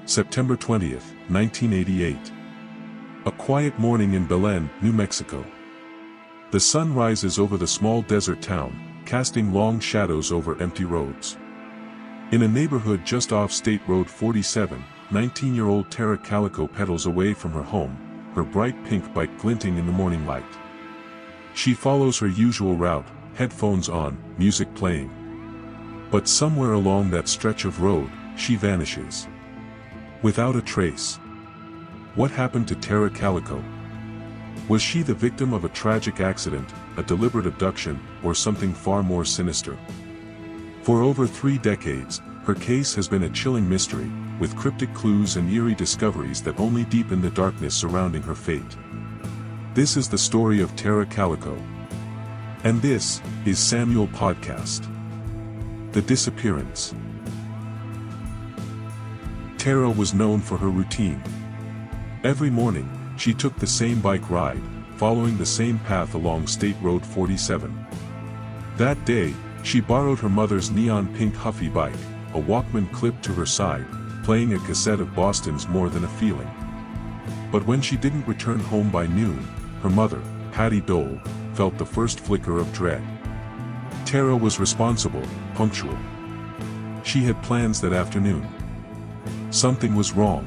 September 20th, 1988. A quiet morning in Belen, New Mexico. The sun rises over the small desert town, casting long shadows over empty roads. In a neighborhood just off State Road 47, 19-year-old Tara Calico pedals away from her home, her bright pink bike glinting in the morning light. She follows her usual route, headphones on, music playing. But somewhere along that stretch of road, she vanishes. Without a trace. What happened to Tara Calico? Was she the victim of a tragic accident, a deliberate abduction, or something far more sinister? For over 3 decades, her case has been a chilling mystery, with cryptic clues and eerie discoveries that only deepen the darkness surrounding her fate. This is the story of Tara Calico. And this is Samuel Podcast. The Disappearance. Tara was known for her routine. Every morning, she took the same bike ride, following the same path along State Road 47. That day, she borrowed her mother's neon pink Huffy bike, a Walkman clipped to her side, playing a cassette of Boston's More Than a Feeling. But when she didn't return home by noon, her mother, Patty Dole, felt the first flicker of dread. Tara was responsible, punctual. She had plans that afternoon. Something was wrong.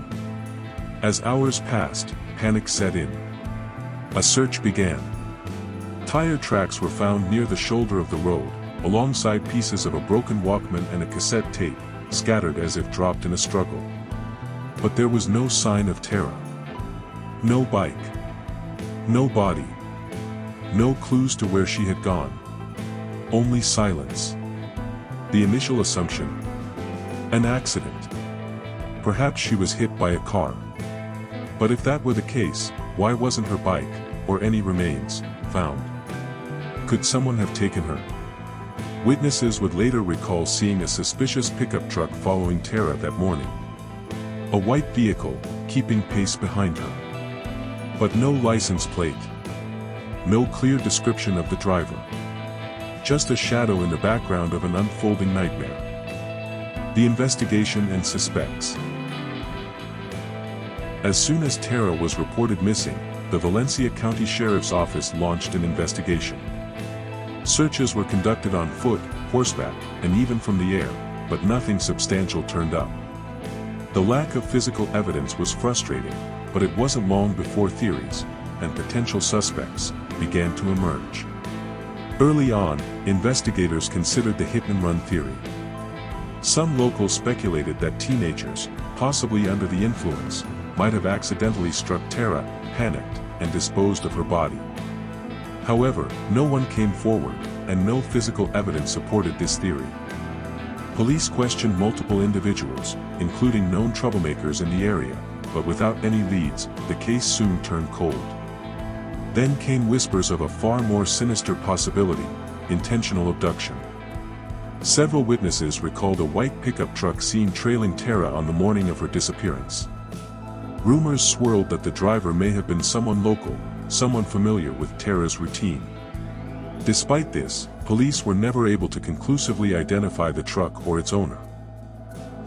As hours passed, panic set in. A search began. Tire tracks were found near the shoulder of the road, alongside pieces of a broken Walkman and a cassette tape, scattered as if dropped in a struggle. But there was no sign of Tara. No bike. No body. No clues to where she had gone. Only silence. The initial assumption: an accident. Perhaps she was hit by a car. But if that were the case, why wasn't her bike, or any remains, found? Could someone have taken her? Witnesses would later recall seeing a suspicious pickup truck following Tara that morning. A white vehicle, keeping pace behind her. But no license plate. No clear description of the driver. Just a shadow in the background of an unfolding nightmare. The investigation and suspects. As soon as Tara was reported missing, the Valencia County Sheriff's Office launched an investigation. Searches were conducted on foot, horseback, and even from the air, but nothing substantial turned up. The lack of physical evidence was frustrating, but it wasn't long before theories, and potential suspects, began to emerge. Early on, investigators considered the hit-and-run theory. Some locals speculated that teenagers, possibly under the influence, might have accidentally struck Tara, panicked, and disposed of her body. However, no one came forward, and no physical evidence supported this theory. Police questioned multiple individuals, including known troublemakers in the area, but without any leads, the case soon turned cold. Then came whispers of a far more sinister possibility: intentional abduction. Several witnesses recalled a white pickup truck seen trailing Tara on the morning of her disappearance. Rumors swirled that the driver may have been someone local, someone familiar with Tara's routine. Despite this, police were never able to conclusively identify the truck or its owner.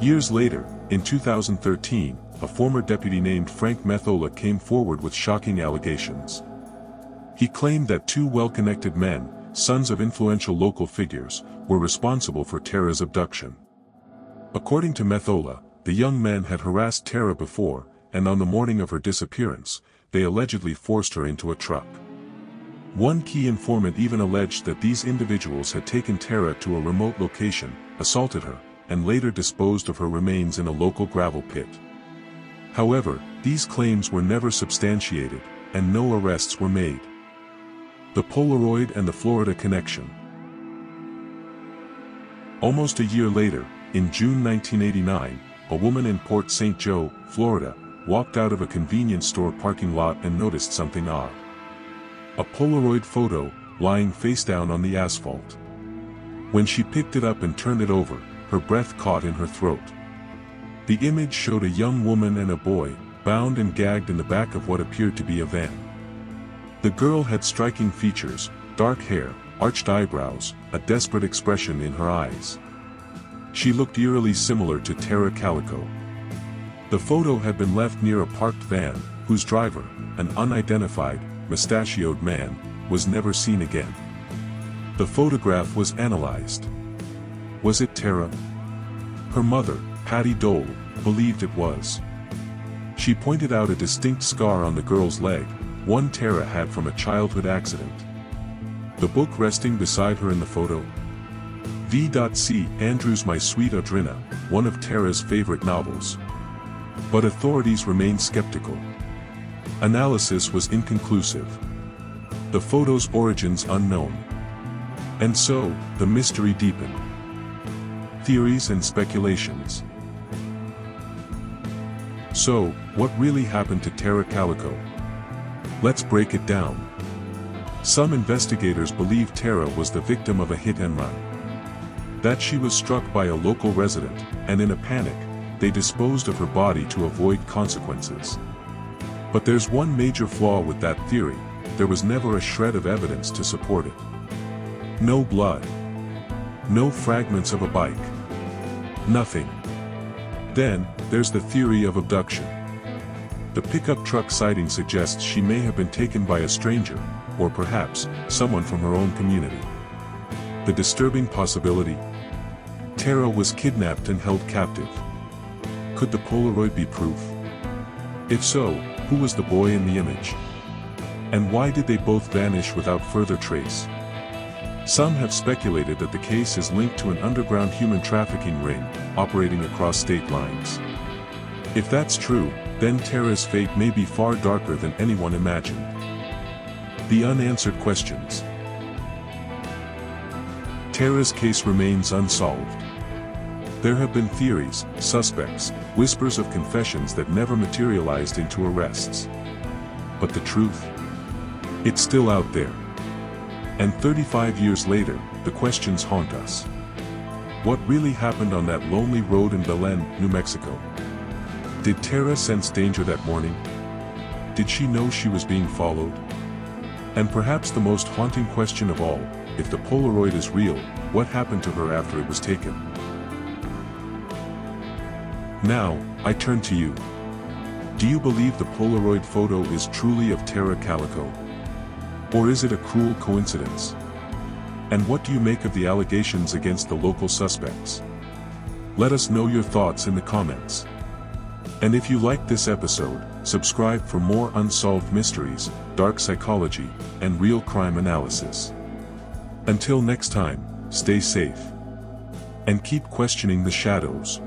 Years later, in 2013, a former deputy named Frank Methola came forward with shocking allegations. He claimed that 2 well-connected men, sons of influential local figures, were responsible for Tara's abduction. According to Methola, the young men had harassed Tara before, and on the morning of her disappearance, they allegedly forced her into a truck. One key informant even alleged that these individuals had taken Tara to a remote location, assaulted her, and later disposed of her remains in a local gravel pit. However, these claims were never substantiated, and no arrests were made. The Polaroid and the Florida connection. Almost a year later, in June 1989, a woman in Port St. Joe, Florida, walked out of a convenience store parking lot and noticed something odd. A Polaroid photo, lying face down on the asphalt. When she picked it up and turned it over, her breath caught in her throat. The image showed a young woman and a boy, bound and gagged in the back of what appeared to be a van. The girl had striking features, dark hair, arched eyebrows, a desperate expression in her eyes. She looked eerily similar to Tara Calico. The photo had been left near a parked van, whose driver, an unidentified, mustachioed man, was never seen again. The photograph was analyzed. Was it Tara? Her mother, Patty Dole, believed it was. She pointed out a distinct scar on the girl's leg, one Tara had from a childhood accident. The book resting beside her in the photo? V.C. Andrews' My Sweet Audrina, one of Tara's favorite novels. But authorities remained skeptical. Analysis was inconclusive. The photo's origins unknown. And so, the mystery deepened. Theories and speculations. So, what really happened to Tara Calico? Let's break it down. Some investigators believe Tara was the victim of a hit and run. That she was struck by a local resident, and in a panic, they disposed of her body to avoid consequences. But there's one major flaw with that theory: there was never a shred of evidence to support it. No blood. No fragments of a bike. Nothing. Then, there's the theory of abduction. The pickup truck sighting suggests she may have been taken by a stranger, or perhaps, someone from her own community. The disturbing possibility: Tara was kidnapped and held captive. Could the Polaroid be proof? If so, who was the boy in the image? And why did they both vanish without further trace? Some have speculated that the case is linked to an underground human trafficking ring, operating across state lines. If that's true, then Tara's fate may be far darker than anyone imagined. The unanswered questions. Tara's case remains unsolved. There have been theories, suspects, whispers of confessions that never materialized into arrests. But the truth? It's still out there. And 35 years later, the questions haunt us. What really happened on that lonely road in Belen, New Mexico? Did Tara sense danger that morning? Did she know she was being followed? And perhaps the most haunting question of all, if the Polaroid is real, what happened to her after it was taken? Now, I turn to you. Do you believe the Polaroid photo is truly of Tara Calico? Or is it a cruel coincidence? And what do you make of the allegations against the local suspects? Let us know your thoughts in the comments. And if you liked this episode, subscribe for more unsolved mysteries, dark psychology, and real crime analysis. Until next time, stay safe. And keep questioning the shadows.